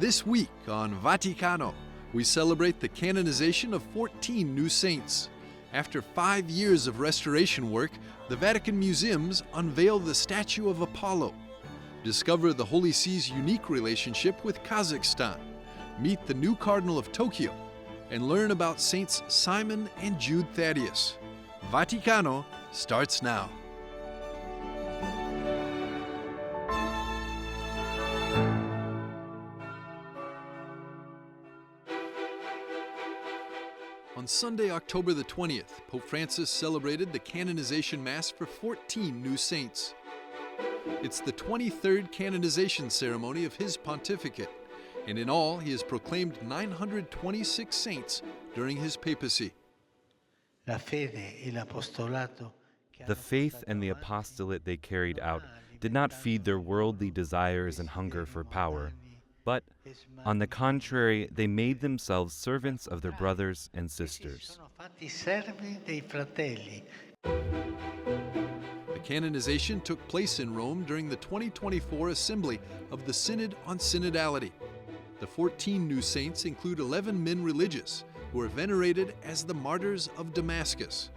This week on Vaticano, we celebrate the canonization of 14 new saints. After 5 years of restoration work, the Vatican Museums unveil the statue of Apollo. Discover the Holy See's unique relationship with Kazakhstan. Meet the new Cardinal of Tokyo, and learn about Saints Simon and Jude Thaddeus. Vaticano starts now. On Sunday, October the 20th, Pope Francis celebrated the canonization Mass for 14 new saints. It's the 23rd canonization ceremony of his pontificate, and in all, he has proclaimed 926 saints during his papacy. The faith and the apostolate they carried out did not feed their worldly desires and hunger for power, but, on the contrary, they made themselves servants of their brothers and sisters. The canonization took place in Rome during the 2024 assembly of the Synod on Synodality. The 14 new saints include 11 men religious who are venerated as the martyrs of Damascus.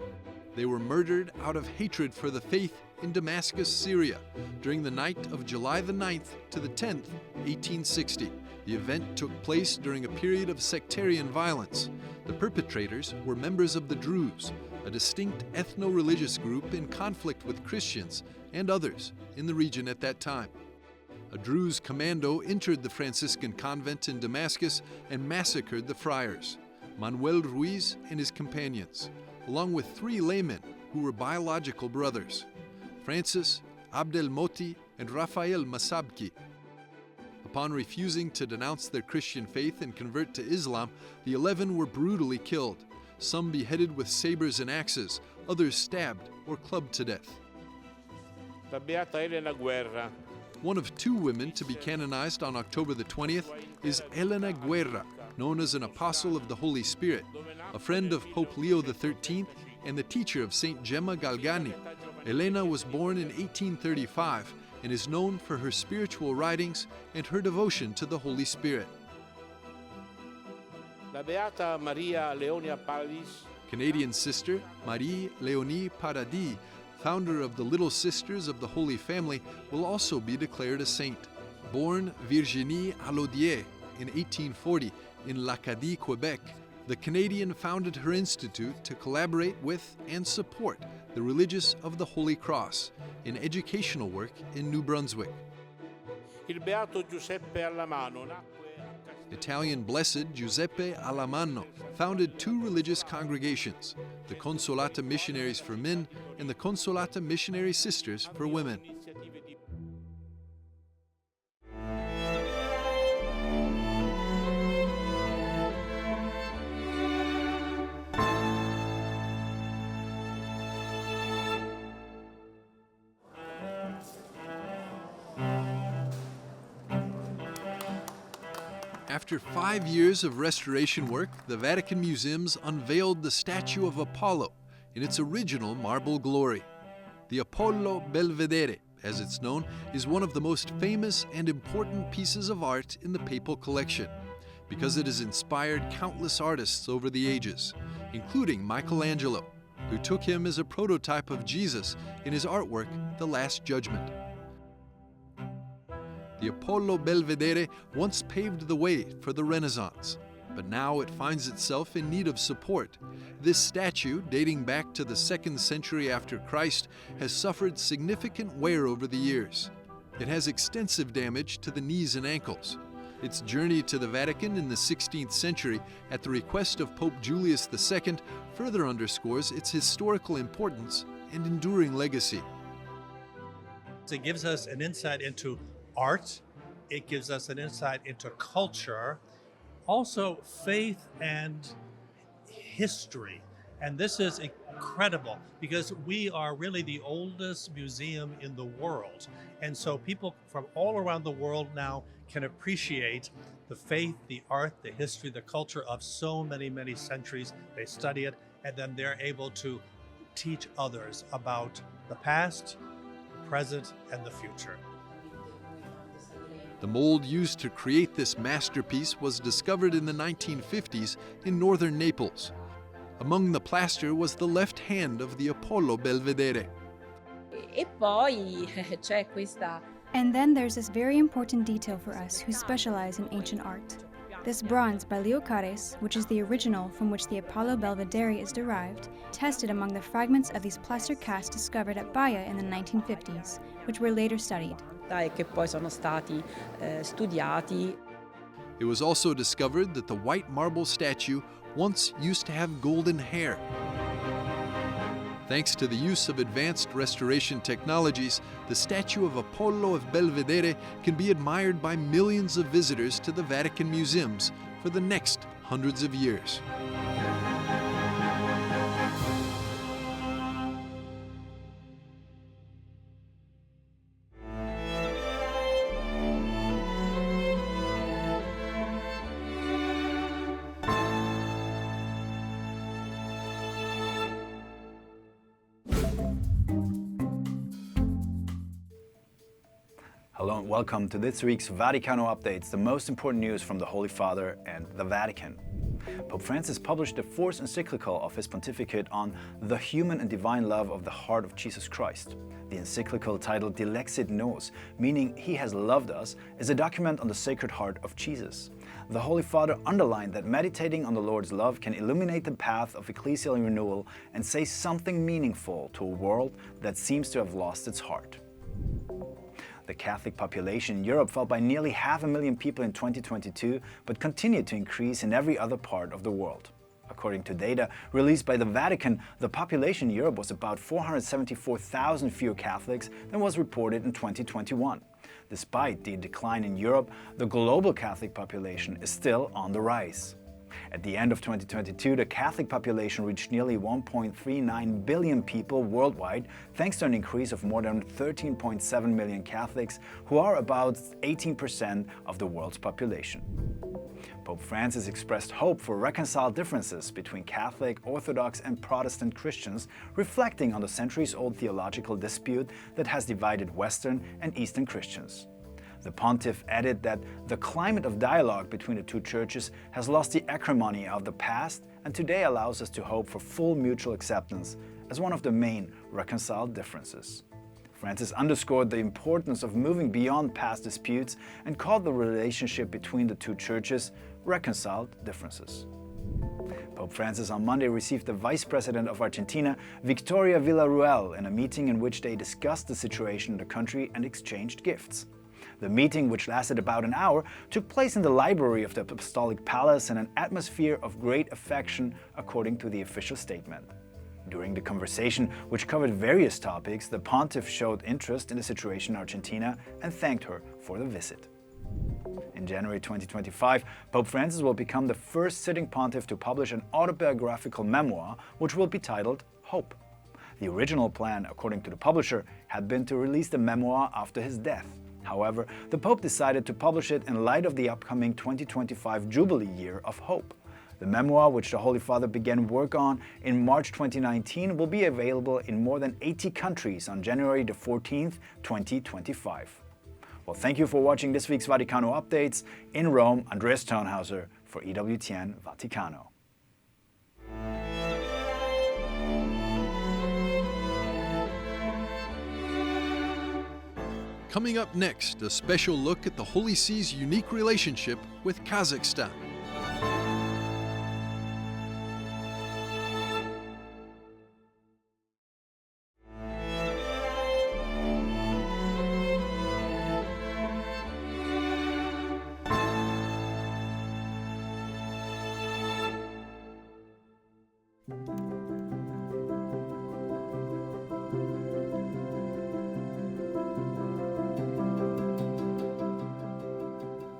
They were murdered out of hatred for the faith in Damascus, Syria, during the night of July the 9th to the 10th, 1860. The event took place during a period of sectarian violence. The perpetrators were members of the Druze, a distinct ethno-religious group in conflict with Christians and others in the region at that time. A Druze commando entered the Franciscan convent in Damascus and massacred the friars, Manuel Ruiz and his companions, along with 3 laymen who were biological brothers, Francis, Abdel Moti, and Rafael Masabki. Upon refusing to denounce their Christian faith and convert to Islam, the 11 were brutally killed, some beheaded with sabers and axes, others stabbed or clubbed to death. One of 2 women to be canonized on October the 20th is Elena Guerra, known as an apostle of the Holy Spirit, a friend of Pope Leo XIII and the teacher of Saint Gemma Galgani. Elena was born in 1835 and is known for her spiritual writings and her devotion to the Holy Spirit. Canadian sister Marie Léonie Paradis, founder of the Little Sisters of the Holy Family, will also be declared a saint. Born Virginie Allodier in 1840 in L'Acadie, Quebec, the Canadian founded her institute to collaborate with and support the religious of the Holy Cross in educational work in New Brunswick. Italian Blessed Giuseppe Alamano founded 2 religious congregations, the Consolata Missionaries for Men and the Consolata Missionary Sisters for Women. After 5 years of restoration work, the Vatican Museums unveiled the statue of Apollo in its original marble glory. The Apollo Belvedere, as it's known, is one of the most famous and important pieces of art in the papal collection because it has inspired countless artists over the ages, including Michelangelo, who took him as a prototype of Jesus in his artwork, The Last Judgment. The Apollo Belvedere once paved the way for the Renaissance, but now it finds itself in need of support. This statue, dating back to the 2nd century after Christ, has suffered significant wear over the years. It has extensive damage to the knees and ankles. Its journey to the Vatican in the 16th century at the request of Pope Julius II further underscores its historical importance and enduring legacy. It gives us an insight into art, it gives us an insight into culture, also faith and history. And this is incredible because we are really the oldest museum in the world. And so people from all around the world now can appreciate the faith, the art, the history, the culture of so many, many centuries. They study it, and then they're able to teach others about the past, the present, and the future. The mold used to create this masterpiece was discovered in the 1950s in northern Naples. Among the plaster was the left hand of the Apollo Belvedere. E poi c'è questa. And then there's this very important detail for us who specialize in ancient art. This bronze by Leo Cares, which is the original from which the Apollo Belvedere is derived, tested among the fragments of these plaster casts discovered at Baia in the 1950s, which were later studied. E che poi sono stati studiati. It was also discovered that the white marble statue once used to have golden hair. Thanks to the use of advanced restoration technologies, the statue of Apollo of Belvedere can be admired by millions of visitors to the Vatican museums for the next hundreds of years. Hello and welcome to this week's Vaticano Updates, the most important news from the Holy Father and the Vatican. Pope Francis published the fourth encyclical of his pontificate on the human and divine love of the heart of Jesus Christ. The encyclical, titled Dilexit Nos, meaning He has loved us, is a document on the Sacred Heart of Jesus. The Holy Father underlined that meditating on the Lord's love can illuminate the path of ecclesial renewal and say something meaningful to a world that seems to have lost its heart. The Catholic population in Europe fell by nearly 500,000 people in 2022, but continued to increase in every other part of the world. According to data released by the Vatican, the population in Europe was about 474,000 fewer Catholics than was reported in 2021. Despite the decline in Europe, the global Catholic population is still on the rise. At the end of 2022, the Catholic population reached nearly 1.39 billion people worldwide, thanks to an increase of more than 13.7 million Catholics, who are about 18% of the world's population. Pope Francis expressed hope for reconciled differences between Catholic, Orthodox and Protestant Christians, reflecting on the centuries-old theological dispute that has divided Western and Eastern Christians. The pontiff added that the climate of dialogue between the two churches has lost the acrimony of the past and today allows us to hope for full mutual acceptance as one of the main reconciled differences. Francis underscored the importance of moving beyond past disputes and called the relationship between the two churches reconciled differences. Pope Francis on Monday received the Vice President of Argentina, Victoria Villarruel, in a meeting in which they discussed the situation in the country and exchanged gifts. The meeting, which lasted about an hour, took place in the library of the Apostolic Palace in an atmosphere of great affection, according to the official statement. During the conversation, which covered various topics, the pontiff showed interest in the situation in Argentina and thanked her for the visit. In January 2025, Pope Francis will become the first sitting pontiff to publish an autobiographical memoir, which will be titled Hope. The original plan, according to the publisher, had been to release the memoir after his death. However, the Pope decided to publish it in light of the upcoming 2025 Jubilee Year of Hope. The memoir, which the Holy Father began work on in March 2019, will be available in more than 80 countries on January the 14th, 2025. Well, thank you for watching this week's Vaticano Updates. In Rome, Andreas Turnhauser for EWTN Vaticano. Coming up next, a special look at the Holy See's unique relationship with Kazakhstan.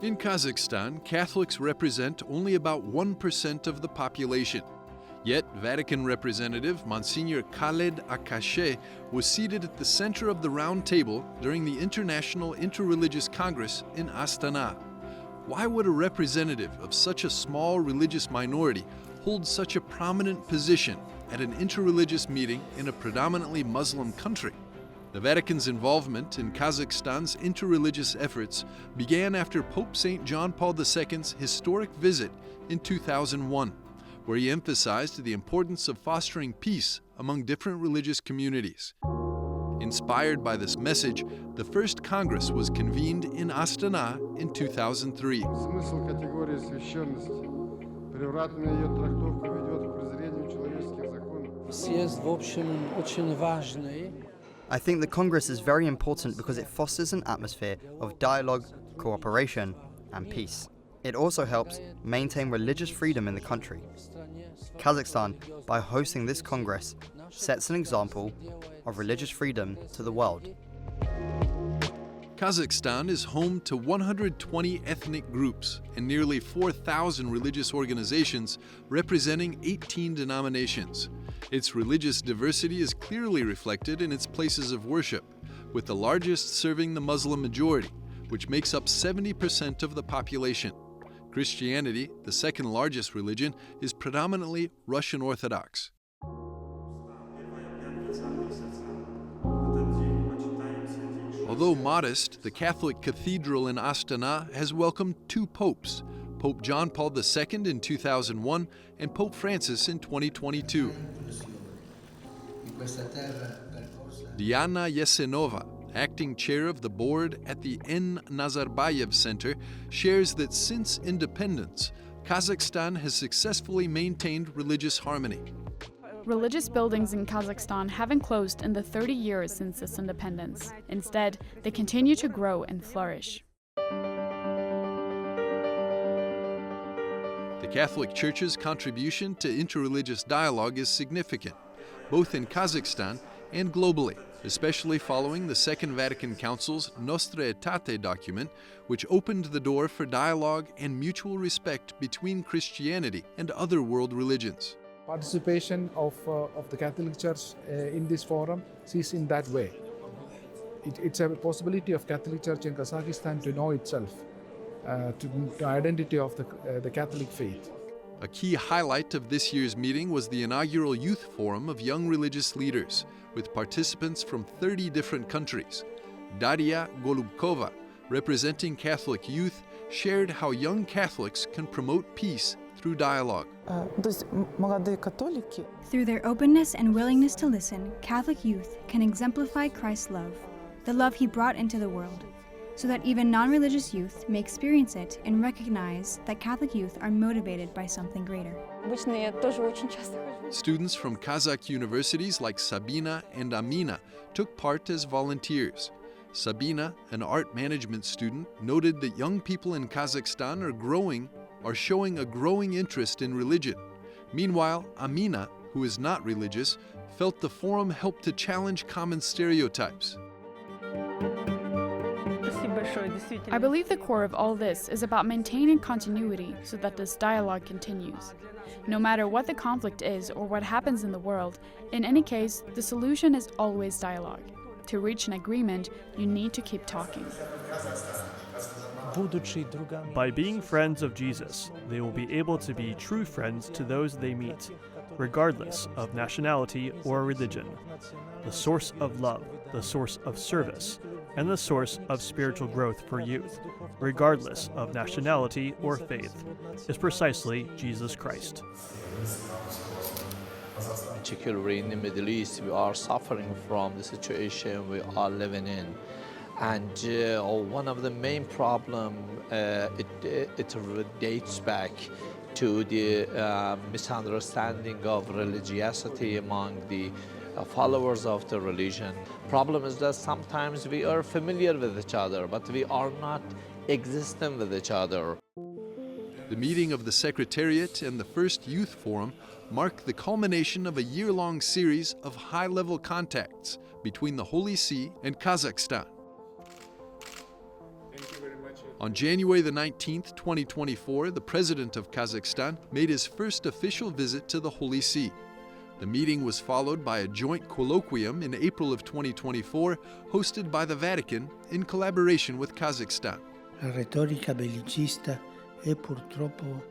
In Kazakhstan, Catholics represent only about 1% of the population. Yet, Vatican representative Monsignor Khaled Akashe was seated at the center of the round table during the International Interreligious Congress in Astana. Why would a representative of such a small religious minority hold such a prominent position at an interreligious meeting in a predominantly Muslim country? The Vatican's involvement in Kazakhstan's interreligious efforts began after Pope St. John Paul II's historic visit in 2001, where he emphasized the importance of fostering peace among different religious communities. Inspired by this message, the first Congress was convened in Astana in 2003. Смысл категории священности, превратная ее трактовка ведет к презрению человеческих законов. Съезд, в общем, очень важный. I think the Congress is very important because it fosters an atmosphere of dialogue, cooperation, and peace. It also helps maintain religious freedom in the country. Kazakhstan, by hosting this Congress, sets an example of religious freedom to the world. Kazakhstan is home to 120 ethnic groups and nearly 4,000 religious organizations representing 18 denominations. Its religious diversity is clearly reflected in its places of worship, with the largest serving the Muslim majority, which makes up 70% of the population. Christianity, the second largest religion, is predominantly Russian Orthodox. Although modest, the Catholic Cathedral in Astana has welcomed two popes, Pope John Paul II in 2001 and Pope Francis in 2022. Diana Yesenova, acting chair of the board at the N. Nazarbayev Center, shares that since independence, Kazakhstan has successfully maintained religious harmony. Religious buildings in Kazakhstan haven't closed in the 30 years since its independence. Instead, they continue to grow and flourish. The Catholic Church's contribution to interreligious dialogue is significant, both in Kazakhstan and globally, especially following the Second Vatican Council's Nostra Aetate document, which opened the door for dialogue and mutual respect between Christianity and other world religions. Participation of the Catholic Church in this forum sees in that way. It's a possibility of Catholic Church in Kazakhstan to know itself, to the identity of the Catholic faith. A key highlight of this year's meeting was the inaugural Youth Forum of Young Religious Leaders, with participants from 30 different countries. Daria Golubkova, representing Catholic youth, shared how young Catholics can promote peace through dialogue. Through their openness and willingness to listen, Catholic youth can exemplify Christ's love, the love he brought into the world, so that even non-religious youth may experience it and recognize that Catholic youth are motivated by something greater. Students from Kazakh universities like Sabina and Amina took part as volunteers. Sabina, an art management student, noted that young people in Kazakhstan are showing a growing interest in religion. Meanwhile, Amina, who is not religious, felt the forum helped to challenge common stereotypes. I believe the core of all this is about maintaining continuity so that this dialogue continues. No matter what the conflict is or what happens in the world, in any case, the solution is always dialogue. To reach an agreement, you need to keep talking. By being friends of Jesus, they will be able to be true friends to those they meet, regardless of nationality or religion. The source of love, the source of service, and the source of spiritual growth for youth, regardless of nationality or faith, is precisely Jesus Christ. Particularly in the Middle East, we are suffering from the situation we are living in. And one of the main problems, it dates back to the misunderstanding of religiosity among the followers of the religion. Problem is that sometimes we are familiar with each other, but we are not existing with each other. The meeting of the Secretariat and the first Youth Forum mark the culmination of a year-long series of high-level contacts between the Holy See and Kazakhstan. On January the 19th, 2024, the President of Kazakhstan made his first official visit to the Holy See. The meeting was followed by a joint colloquium in April of 2024, hosted by the Vatican in collaboration with Kazakhstan. La retorica bellicista è purtroppo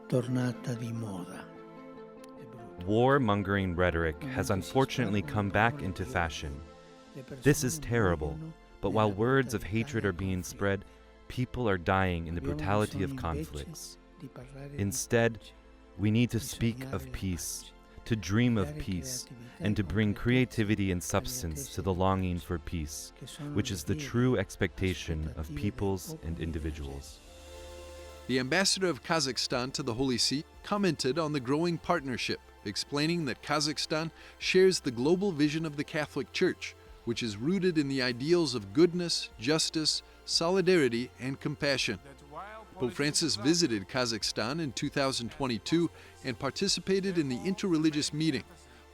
tornata di moda. War-mongering rhetoric has unfortunately come back into fashion. This is terrible, but while words of hatred are being spread, people are dying in the brutality of conflicts. Instead, we need to speak of peace, to dream of peace, and to bring creativity and substance to the longing for peace, which is the true expectation of peoples and individuals. The ambassador of Kazakhstan to the Holy See commented on the growing partnership, explaining that Kazakhstan shares the global vision of the Catholic Church, which is rooted in the ideals of goodness, justice, solidarity, and compassion. Pope Francis visited Kazakhstan in 2022 and participated in the interreligious meeting,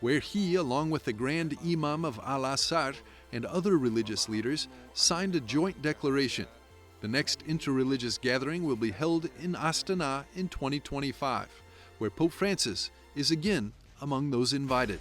where he, along with the Grand Imam of Al-Azhar and other religious leaders, signed a joint declaration. The next interreligious gathering will be held in Astana in 2025, where Pope Francis is again among those invited.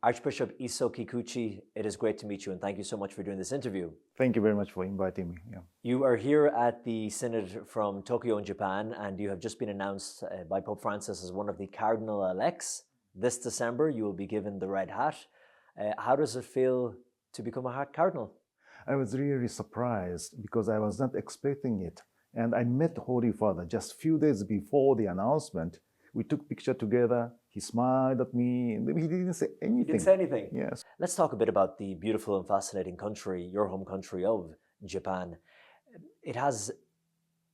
Archbishop Iso Kikuchi, it is great to meet you and thank you so much for doing this interview. Thank you very much for inviting me. Yeah. You are here at the Synod from Tokyo in Japan, and you have just been announced by Pope Francis as one of the Cardinal-elects. This December, you will be given the red hat. How does it feel to become a Cardinal? I was really surprised because I was not expecting it. And I met the Holy Father just a few days before the announcement. We took picture together. He smiled at me, and he didn't say anything. He didn't say anything? Yes. Let's talk a bit about the beautiful and fascinating country, your home country of Japan. It has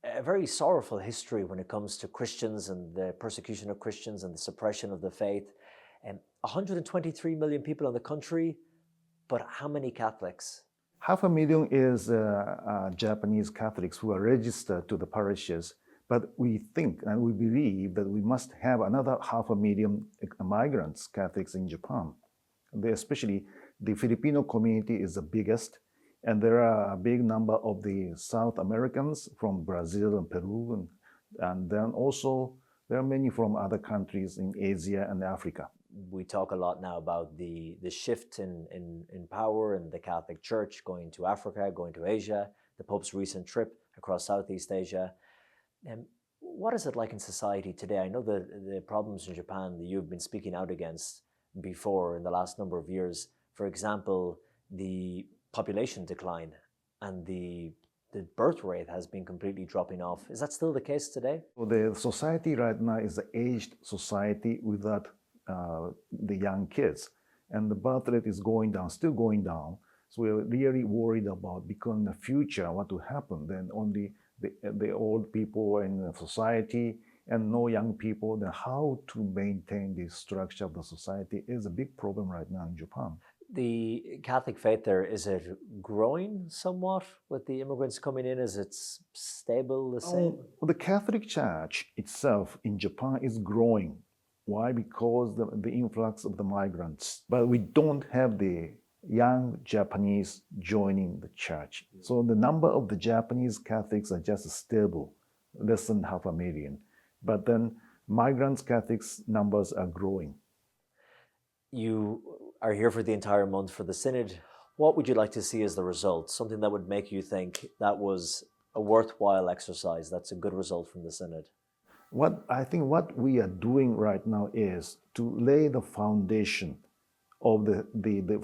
a very sorrowful history when it comes to Christians and the persecution of Christians and the suppression of the faith. 123 million people in the country, but how many Catholics? 500,000 is Japanese Catholics who are registered to the parishes. But we think and we believe that we must have another 500,000 migrants, Catholics in Japan. Especially the Filipino community is the biggest, and there are a big number of the South Americans from Brazil and Peru, and then also there are many from other countries in Asia and Africa. We talk a lot now about the shift in power in the Catholic Church, going to Africa, going to Asia, the Pope's recent trip across Southeast Asia. What is it like in society today? I know the problems in Japan that you've been speaking out against before in the last number of years. For example, the population decline and the birth rate has been completely dropping off. Is that still the case today? Well, the society right now is an aged society without the young kids. And the birth rate is going down, still going down. So we're really worried about, because in the future, what will happen? Then only the old people in the society and no young people, then how to maintain the structure of the society is a big problem right now in Japan. The Catholic faith there, is it growing somewhat with the immigrants coming in? Is it stable, the same? Well, the Catholic Church itself in Japan is growing. Why? Because the influx of the migrants. But we don't have the young Japanese joining the church. So the number of the Japanese Catholics are just stable, less than 500,000. But then migrants Catholics numbers are growing. You are here for the entire month for the Synod. What would you like to see as the result? Something that would make you think that was a worthwhile exercise, that's a good result from the Synod? I think what we are doing right now is to lay the foundation of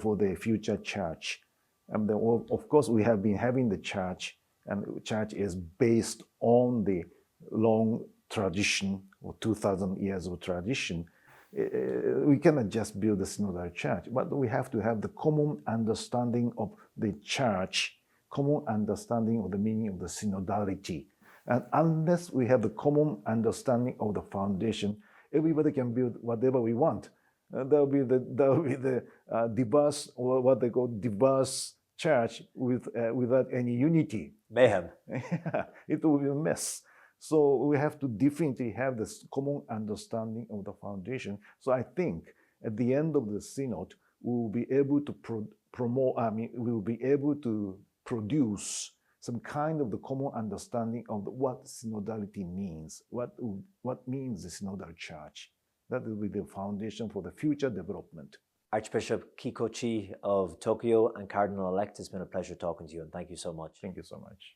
for the future church. And of course, we have been having the church, and the church is based on the long tradition, or 2,000 years of tradition. We cannot just build a synodal church, but we have to have the common understanding of the church, common understanding of the meaning of the synodality. And unless we have the common understanding of the foundation, everybody can build whatever we want. There will be the diverse, or what they call diverse church without any unity. Mayhem. Yeah, it will be a mess. So we have to definitely have this common understanding of the foundation. So I think at the end of the synod, we will be able to we will be able to produce some kind of the common understanding of what synodality means, what means the synodal church. That will be the foundation for the future development. Archbishop Kikochi of Tokyo and Cardinal-elect, it's been a pleasure talking to you, and thank you so much. Thank you so much.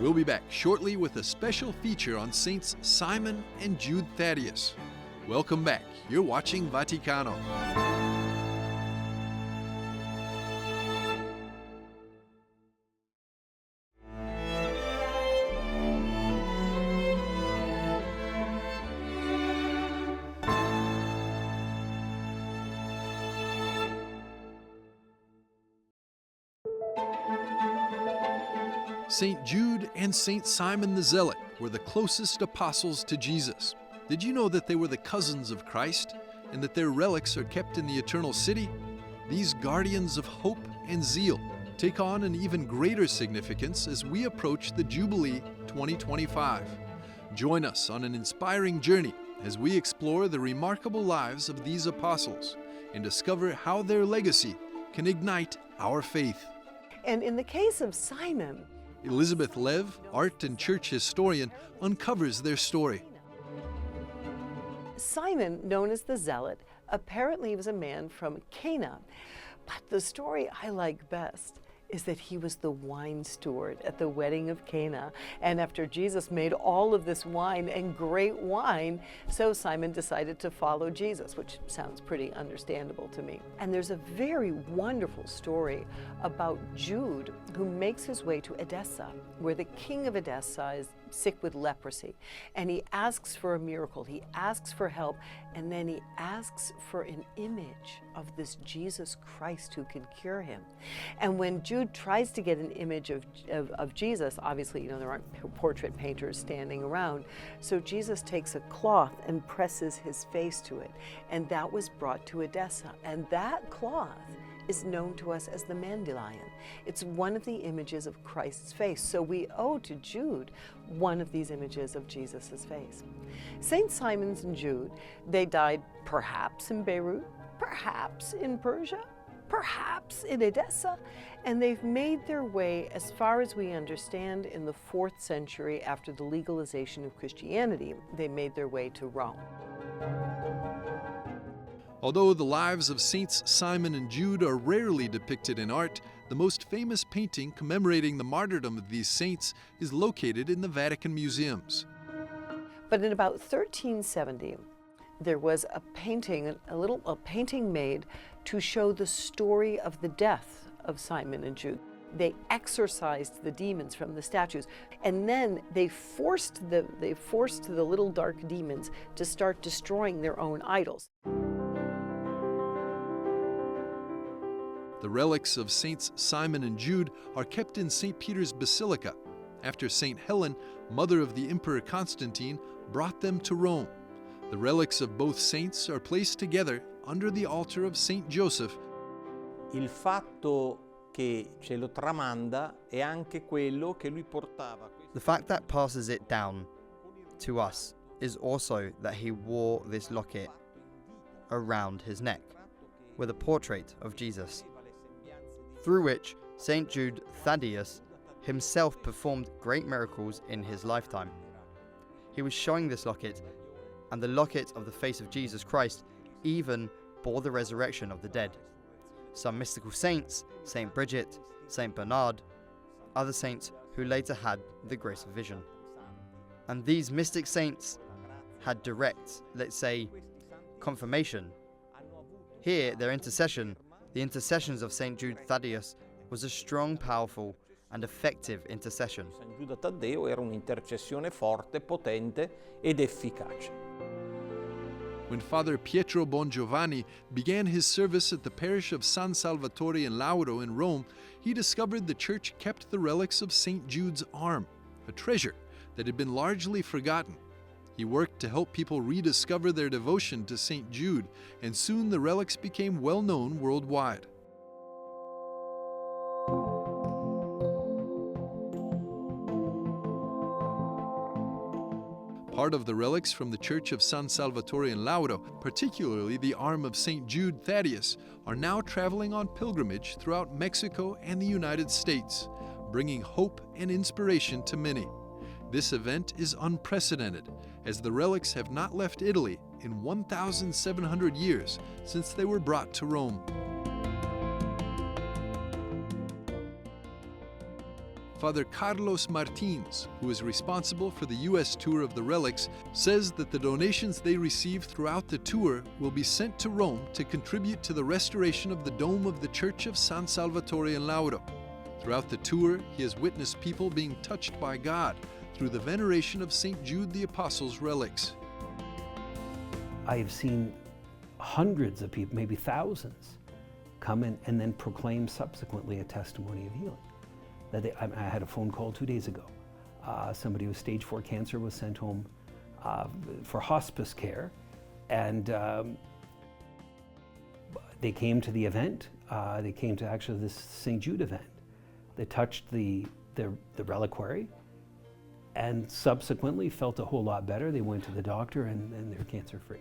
We'll be back shortly with a special feature on Saints Simon and Jude Thaddeus. Welcome back. You're watching Vaticano. St. Jude and St. Simon the Zealot were the closest apostles to Jesus. Did you know that they were the cousins of Christ and that their relics are kept in the eternal city? These guardians of hope and zeal take on an even greater significance as we approach the Jubilee 2025. Join us on an inspiring journey as we explore the remarkable lives of these apostles and discover how their legacy can ignite our faith. And in the case of Simon, Elizabeth Lev, art and church historian, uncovers their story. Simon, known as the Zealot, apparently was a man from Cana. But the story I like best is that he was the wine steward at the wedding of Cana. And after Jesus made all of this wine, and great wine, so Simon decided to follow Jesus, which sounds pretty understandable to me. And there's a very wonderful story about Jude, who makes his way to Edessa, where the king of Edessa is sick with leprosy. And he asks for a miracle, he asks for help, and then he asks for an image of this Jesus Christ who can cure him. And when Jude tries to get an image of Jesus, obviously, you know, there aren't portrait painters standing around, so Jesus takes a cloth and presses his face to it, and that was brought to Edessa. And that cloth is known to us as the Mandelion. It's one of the images of Christ's face. So we owe to Jude one of these images of Jesus' face. Saint Simon's and Jude, they died perhaps in Beirut, perhaps in Persia, perhaps in Edessa, and they've made their way, as far as we understand, in the 4th century after the legalization of Christianity. They made their way to Rome. Although the lives of Saints Simon and Jude are rarely depicted in art, the most famous painting commemorating the martyrdom of these saints is located in the Vatican museums. But in about 1370, there was a painting, a painting made to show the story of the death of Simon and Jude. They exorcised the demons from the statues, and then they forced the little dark demons to start destroying their own idols. The relics of Saints Simon and Jude are kept in St. Peter's Basilica after St. Helen, mother of the Emperor Constantine, brought them to Rome. The relics of both saints are placed together under the altar of St. Joseph. Il fatto che ce lo tramanda è anche quello che lui portava. The fact that passes it down to us is also that he wore this locket around his neck with a portrait of Jesus, through which St. Jude Thaddeus himself performed great miracles in his lifetime. He was showing this locket, and the locket of the face of Jesus Christ even bore the resurrection of the dead. Some mystical saints, St. Bridget, St. Bernard, other saints who later had the grace of vision. And these mystic saints had direct, let's say, confirmation. Here, their intercession, the intercessions of St. Jude Thaddeus, was a strong, powerful, and effective intercession. San Giuda Taddeo era un'intercessione forte, potente ed efficace. When Father Pietro Bongiovanni began his service at the parish of San Salvatore in Lauro in Rome, he discovered the church kept the relics of St. Jude's arm, a treasure that had been largely forgotten. He worked to help people rediscover their devotion to St. Jude, and soon the relics became well known worldwide. Part of the relics from the Church of San Salvatore in Lauro, particularly the arm of St. Jude Thaddeus, are now traveling on pilgrimage throughout Mexico and the United States, bringing hope and inspiration to many. This event is unprecedented, as the relics have not left Italy in 1,700 years since they were brought to Rome. Father Carlos Martins, who is responsible for the U.S. tour of the relics, says that the donations they receive throughout the tour will be sent to Rome to contribute to the restoration of the dome of the Church of San Salvatore in Lauro. Throughout the tour, he has witnessed people being touched by God through the veneration of St. Jude the Apostle's relics. I have seen hundreds of people, maybe thousands, come in and then proclaim subsequently a testimony of healing. I had a phone call 2 days ago. Somebody with stage 4 cancer was sent home for hospice care, and they came to the event. They came to actually this St. Jude event. They touched the reliquary and subsequently felt a whole lot better. They went to the doctor and they're cancer-free.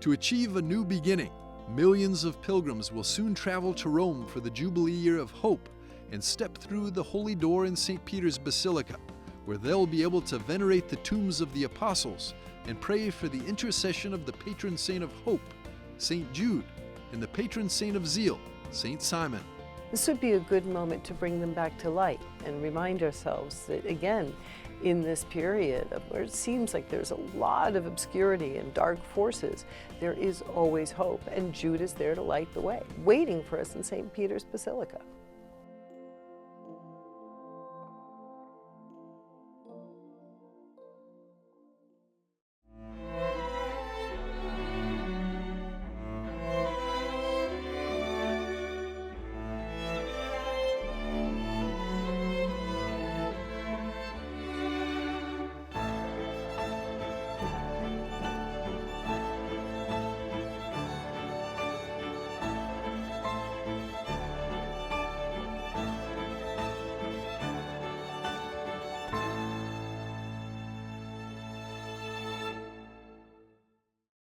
To achieve a new beginning, millions of pilgrims will soon travel to Rome for the Jubilee Year of Hope and step through the Holy Door in St. Peter's Basilica, where they'll be able to venerate the tombs of the apostles and pray for the intercession of the patron saint of hope, St. Jude, and the patron saint of zeal, St. Simon. This would be a good moment to bring them back to light and remind ourselves that, again, in this period of where it seems like there's a lot of obscurity and dark forces, there is always hope, and Jude is there to light the way, waiting for us in St. Peter's Basilica.